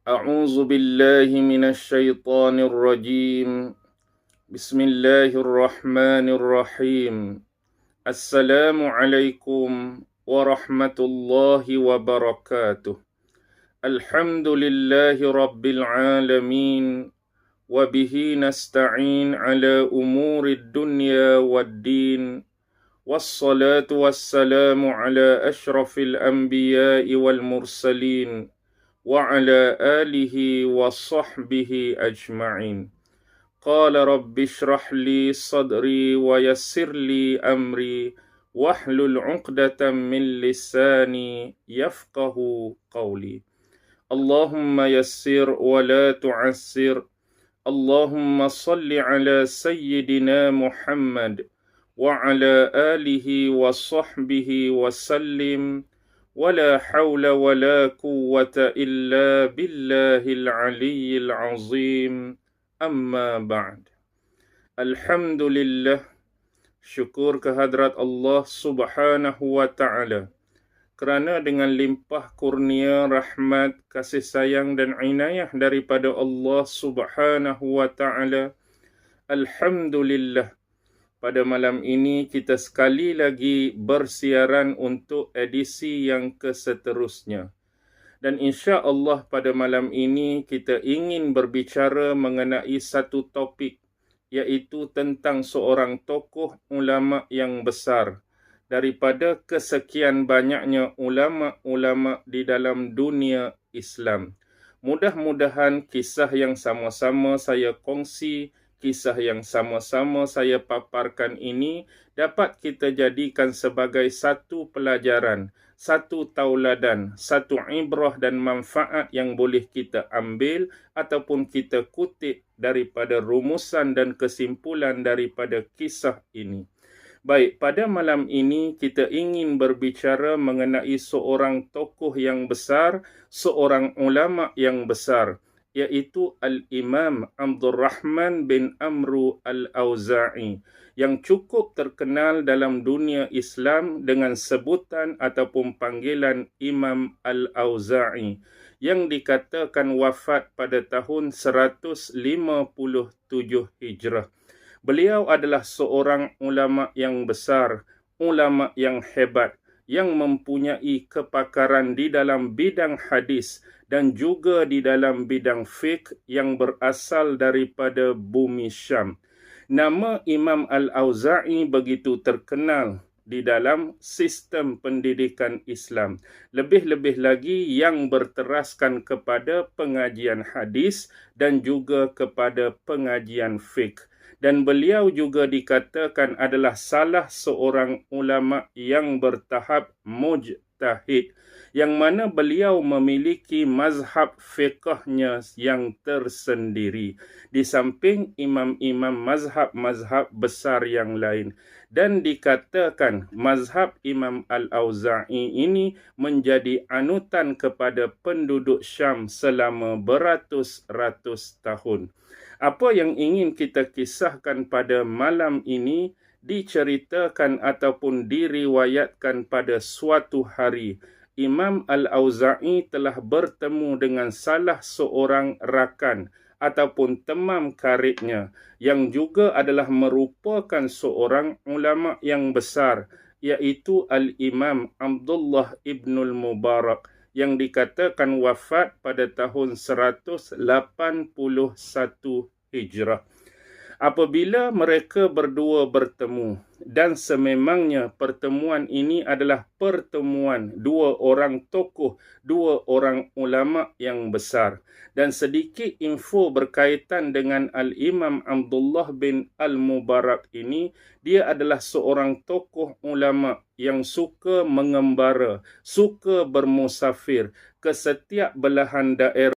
أعوذ بالله من الشيطان الرجيم. بسم الله الرحمن الرحيم. السلام عليكم ورحمة الله وبركاته. الحمد لله رب العالمين، وبه نستعين على أمور الدنيا والدين، والصلاة والسلام على أشرف الأنبياء والمرسلين وعلى آله وصحبه أجمعين. قال رب اشرح لي صدري ويسر لي أمري واحلل عقدة من لساني يفقه قولي. اللهم يسر ولا تعسر. اللهم صل على سيدنا محمد وعلى آله وصحبه وسلم. ولا حول ولا قوة إلا بالله العلي العظيم. أما بعد. Alhamdulillah, syukur kehadrat Allah Subhanahu wa Ta'ala, kerana dengan limpah kurnia, rahmat, kasih sayang dan inayah daripada Allah Subhanahu wa Ta'ala, Alhamdulillah, pada malam ini kita sekali lagi bersiaran untuk edisi yang keseterusnya. Dan insya-Allah pada malam ini kita ingin berbicara mengenai satu topik, iaitu tentang seorang tokoh ulama yang besar daripada kesekian banyaknya ulama-ulama di dalam dunia Islam. Mudah-mudahan kisah yang sama-sama saya kongsi, kisah yang sama-sama saya paparkan ini dapat kita jadikan sebagai satu pelajaran, satu tauladan, satu ibrah dan manfaat yang boleh kita ambil ataupun kita kutip daripada rumusan dan kesimpulan daripada kisah ini. Baik, pada malam ini kita ingin berbicara mengenai seorang tokoh yang besar, seorang ulama yang besar, iaitu Al-Imam Abdul Rahman bin Amru Al-Auza'i, yang cukup terkenal dalam dunia Islam dengan sebutan ataupun panggilan Imam Al-Auza'i, yang dikatakan wafat pada tahun 157 Hijrah. Beliau adalah seorang ulama yang besar, ulama yang hebat, yang mempunyai kepakaran di dalam bidang hadis dan juga di dalam bidang fiqh yang berasal daripada bumi Syam. Nama Imam Al-Auza'i begitu terkenal di dalam sistem pendidikan Islam. Lebih-lebih lagi yang berteraskan kepada pengajian hadis dan juga kepada pengajian fiqh. Dan beliau juga dikatakan adalah salah seorang ulama yang bertahap mujtahid, yang mana beliau memiliki mazhab fiqhnya yang tersendiri, di samping imam-imam mazhab-mazhab besar yang lain. Dan dikatakan mazhab Imam Al-Auza'i ini menjadi anutan kepada penduduk Syam selama beratus-ratus tahun. Apa yang ingin kita kisahkan pada malam ini diceritakan ataupun diriwayatkan pada suatu hari Imam Al-Auza'i telah bertemu dengan salah seorang rakan ataupun temam karibnya yang juga adalah merupakan seorang ulama yang besar, iaitu Al-Imam Abdullah ibnul Mubarak, yang dikatakan wafat pada tahun 181 Hijrah. Apabila mereka berdua bertemu, dan sememangnya pertemuan ini adalah pertemuan dua orang tokoh, dua orang ulama yang besar. Dan sedikit info berkaitan dengan Al-Imam Abdullah bin Al-Mubarak ini, dia adalah seorang tokoh ulama yang suka mengembara, suka bermusafir ke setiap belahan daerah,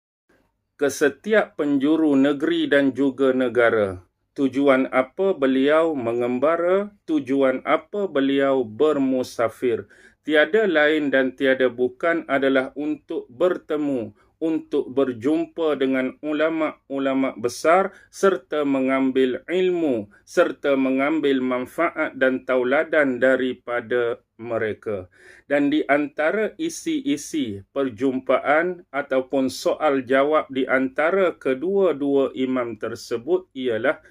ke setiap penjuru negeri dan juga negara. Tujuan apa beliau mengembara? Tujuan apa beliau bermusafir? Tiada lain dan tiada bukan adalah untuk bertemu, untuk berjumpa dengan ulama-ulama besar serta mengambil ilmu serta mengambil manfaat dan tauladan daripada mereka. Dan di antara isi-isi perjumpaan ataupun soal jawab di antara kedua-dua imam tersebut ialah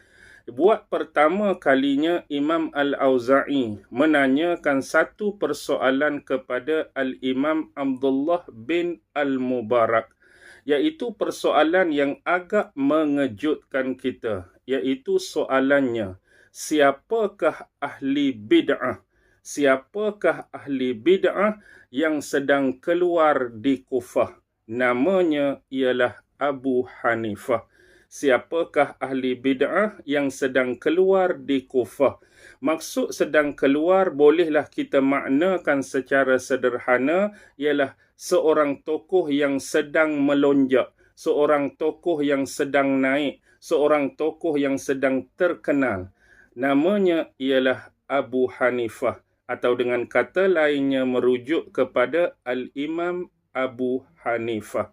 buat pertama kalinya Imam Al-Auza'i menanyakan satu persoalan kepada Al-Imam Abdullah bin Al-Mubarak, iaitu persoalan yang agak mengejutkan kita, iaitu soalannya, siapakah ahli bid'ah? Siapakah ahli bid'ah yang sedang keluar di Kufah? Namanya ialah Abu Hanifah. Siapakah ahli bid'ah yang sedang keluar di Kufah? Maksud sedang keluar bolehlah kita maknakan secara sederhana ialah seorang tokoh yang sedang melonjak, seorang tokoh yang sedang naik, seorang tokoh yang sedang terkenal. Namanya ialah Abu Hanifah, atau dengan kata lainnya merujuk kepada Al-Imam Abu Hanifah.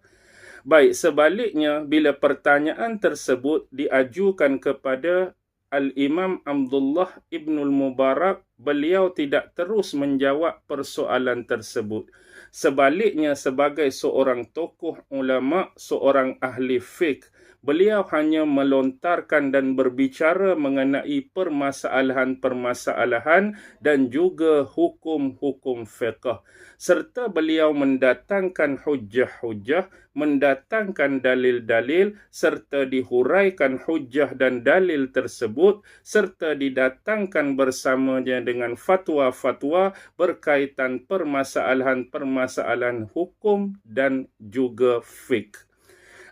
Baik, sebaliknya bila pertanyaan tersebut diajukan kepada Al-Imam Abdullah Ibnul Mubarak, beliau tidak terus menjawab persoalan tersebut. Sebaliknya, sebagai seorang tokoh ulama, seorang ahli fiqh, beliau hanya melontarkan dan berbicara mengenai permasalahan-permasalahan dan juga hukum-hukum fiqh. Serta beliau mendatangkan hujah-hujah, mendatangkan dalil-dalil, serta dihuraikan hujah dan dalil tersebut, serta didatangkan bersamanya dengan fatwa-fatwa berkaitan permasalahan-permasalahan hukum dan juga fiqh.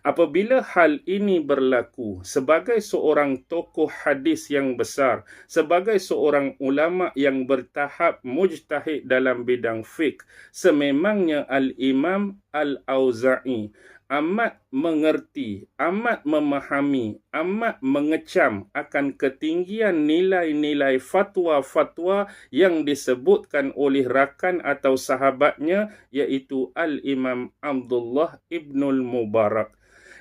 Apabila hal ini berlaku, sebagai seorang tokoh hadis yang besar, sebagai seorang ulama yang bertahap mujtahid dalam bidang fiqh, sememangnya Al-Imam Al-Auza'i amat mengerti, amat memahami, amat mengecam akan ketinggian nilai-nilai fatwa-fatwa yang disebutkan oleh rakan atau sahabatnya, iaitu Al-Imam Abdullah Ibnul Mubarak.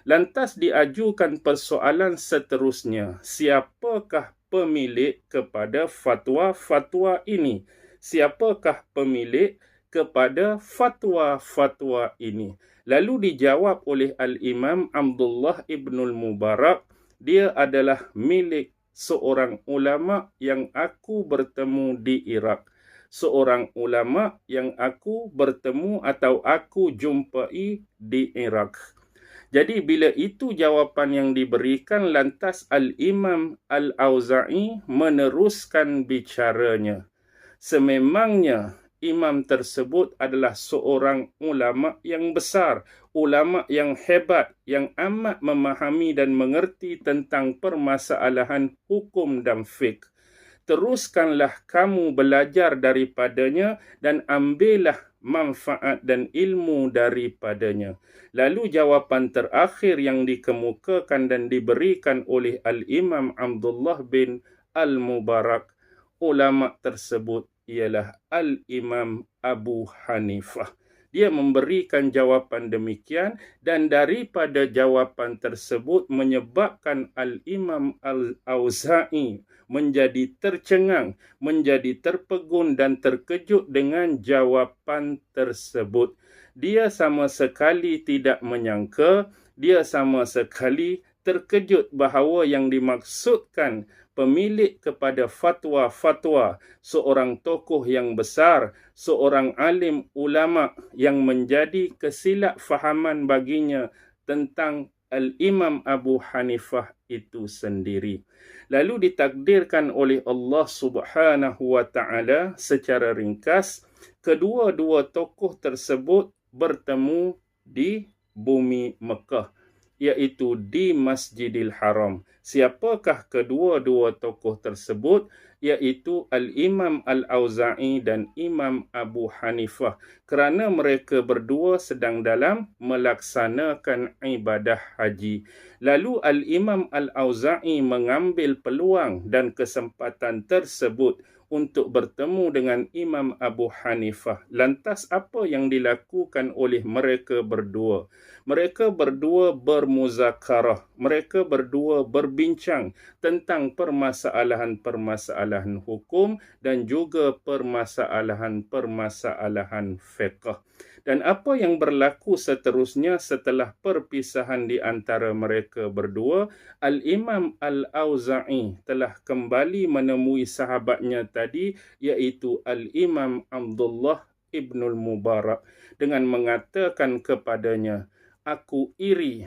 Lantas diajukan persoalan seterusnya, siapakah pemilik kepada fatwa-fatwa ini? Siapakah pemilik kepada fatwa-fatwa ini? Lalu dijawab oleh Al-Imam Abdullah Ibnul Mubarak, dia adalah milik seorang ulama yang aku bertemu di Iraq. Seorang ulama yang aku bertemu atau aku jumpai di Iraq. Jadi bila itu jawapan yang diberikan, lantas Al-Imam Al-Auza'i meneruskan bicaranya. Sememangnya imam tersebut adalah seorang ulama yang besar, ulama yang hebat, yang amat memahami dan mengerti tentang permasalahan hukum dan fiqh. Teruskanlah kamu belajar daripadanya dan ambillah manfaat dan ilmu daripadanya. Lalu jawapan terakhir yang dikemukakan dan diberikan oleh Al-Imam Abdullah bin Al-Mubarak, ulama tersebut ialah Al-Imam Abu Hanifah. Dia memberikan jawapan demikian, dan daripada jawapan tersebut menyebabkan Al-Imam Al-Auza'i menjadi tercengang, menjadi terpegun dan terkejut dengan jawapan tersebut. Dia sama sekali tidak menyangka, dia sama sekali terkejut bahawa yang dimaksudkan pemilik kepada fatwa-fatwa, seorang tokoh yang besar, seorang alim ulama yang menjadi kesilap fahaman baginya tentang Al-Imam Abu Hanifah itu sendiri. Lalu ditakdirkan oleh Allah Subhanahu wa Ta'ala secara ringkas, kedua-dua tokoh tersebut bertemu di bumi Mekah, iaitu di Masjidil Haram. Siapakah kedua-dua tokoh tersebut? Iaitu Al-Imam Al-Auza'i dan Imam Abu Hanifah, kerana mereka berdua sedang dalam melaksanakan ibadah haji. Lalu Al-Imam Al-Auza'i mengambil peluang dan kesempatan tersebut untuk bertemu dengan Imam Abu Hanifah. Lantas apa yang dilakukan oleh mereka berdua? Mereka berdua bermuzakarah. Mereka berdua berbincang tentang permasalahan-permasalahan hukum dan juga permasalahan-permasalahan fiqh. Dan apa yang berlaku seterusnya setelah perpisahan di antara mereka berdua? Al-Imam Al-Auza'i telah kembali menemui sahabatnya tadi, iaitu Al-Imam Abdullah Ibnul Mubarak, dengan mengatakan kepadanya, aku iri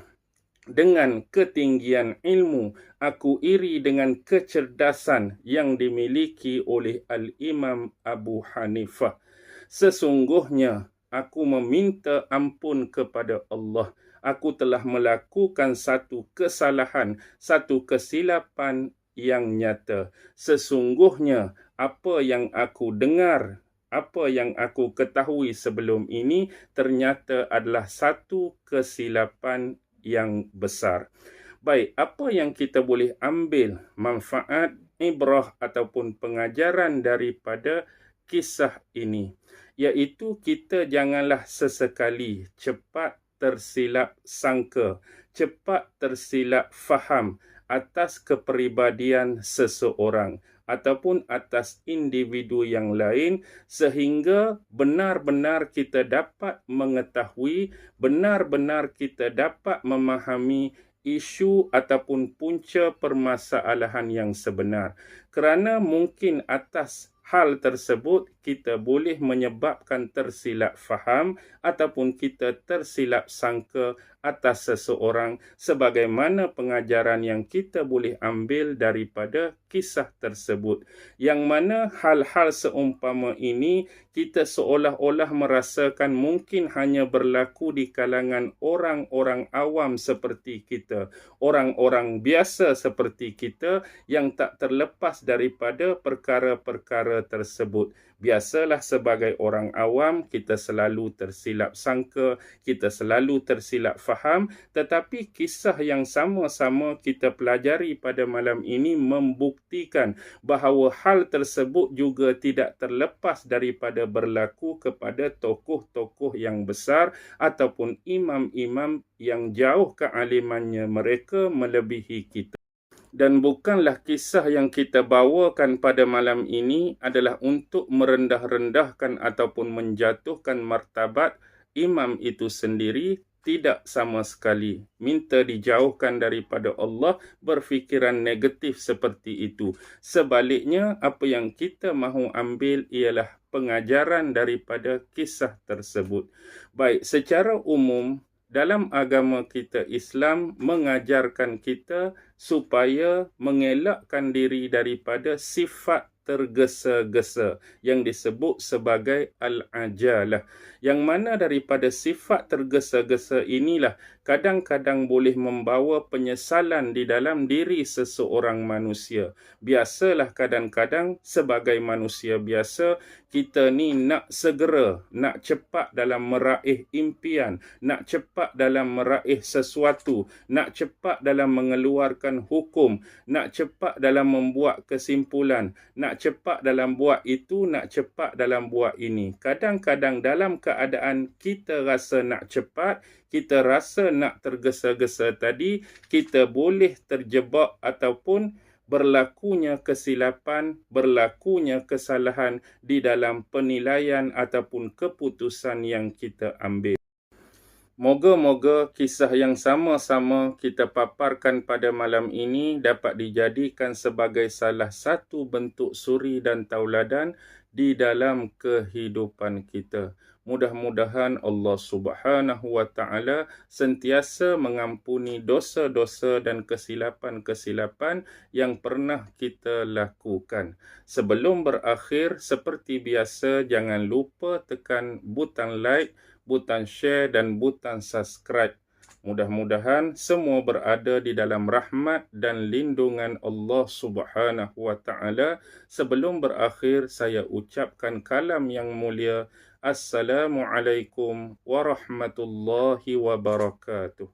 dengan ketinggian ilmu, aku iri dengan kecerdasan yang dimiliki oleh Al-Imam Abu Hanifah. Sesungguhnya aku meminta ampun kepada Allah. Aku telah melakukan satu kesalahan, satu kesilapan yang nyata. Sesungguhnya apa yang aku dengar, apa yang aku ketahui sebelum ini ternyata adalah satu kesilapan yang besar. Baik, apa yang kita boleh ambil manfaat, ibrah ataupun pengajaran daripada kisah ini? Iaitu kita janganlah sesekali cepat tersilap sangka, cepat tersilap faham atas kepribadian seseorang ataupun atas individu yang lain, sehingga benar-benar kita dapat mengetahui, benar-benar kita dapat memahami isu ataupun punca permasalahan yang sebenar. Kerana mungkin atas hal tersebut kita boleh menyebabkan tersilap faham ataupun kita tersilap sangka atas seseorang, sebagaimana pengajaran yang kita boleh ambil daripada kisah tersebut, yang mana hal-hal seumpama ini kita seolah-olah merasakan mungkin hanya berlaku di kalangan orang-orang awam seperti kita, orang-orang biasa seperti kita yang tak terlepas daripada perkara-perkara tersebut. Biasalah sebagai orang awam kita selalu tersilap sangka, kita selalu tersilap faham, tetapi kisah yang sama-sama kita pelajari pada malam ini membuktikan bahawa hal tersebut juga tidak terlepas daripada berlaku kepada tokoh-tokoh yang besar ataupun imam-imam yang jauh kealimannya mereka melebihi kita. Dan bukanlah kisah yang kita bawakan pada malam ini adalah untuk merendah-rendahkan ataupun menjatuhkan martabat imam itu sendiri. Tidak sama sekali. Minta dijauhkan daripada Allah berfikiran negatif seperti itu. Sebaliknya, apa yang kita mahu ambil ialah pengajaran daripada kisah tersebut. Baik, secara umum, dalam agama kita Islam mengajarkan kita supaya mengelakkan diri daripada sifat tergesa-gesa yang disebut sebagai al-ajalah, yang mana daripada sifat tergesa-gesa inilah kadang-kadang boleh membawa penyesalan di dalam diri seseorang manusia. Biasalah kadang-kadang sebagai manusia biasa, kita ni nak segera, nak cepat dalam meraih impian, nak cepat dalam meraih sesuatu, nak cepat dalam mengeluarkan hukum, nak cepat dalam membuat kesimpulan, nak cepat dalam buat itu, nak cepat dalam buat ini. Kadang-kadang dalam keadaan kita rasa nak cepat, kita rasa nak tergesa-gesa tadi, kita boleh terjebak ataupun berlakunya kesilapan, berlakunya kesalahan di dalam penilaian ataupun keputusan yang kita ambil. Moga-moga kisah yang sama-sama kita paparkan pada malam ini dapat dijadikan sebagai salah satu bentuk suri dan tauladan di dalam kehidupan kita. Mudah-mudahan Allah Subhanahu wa Ta'ala sentiasa mengampuni dosa-dosa dan kesilapan-kesilapan yang pernah kita lakukan. Sebelum berakhir, seperti biasa, jangan lupa tekan butang like, butang share dan butang subscribe. Mudah-mudahan semua berada di dalam rahmat dan lindungan Allah Subhanahu wa Ta'ala. Sebelum berakhir, saya ucapkan kalam yang mulia. Assalamualaikum warahmatullahi wabarakatuh.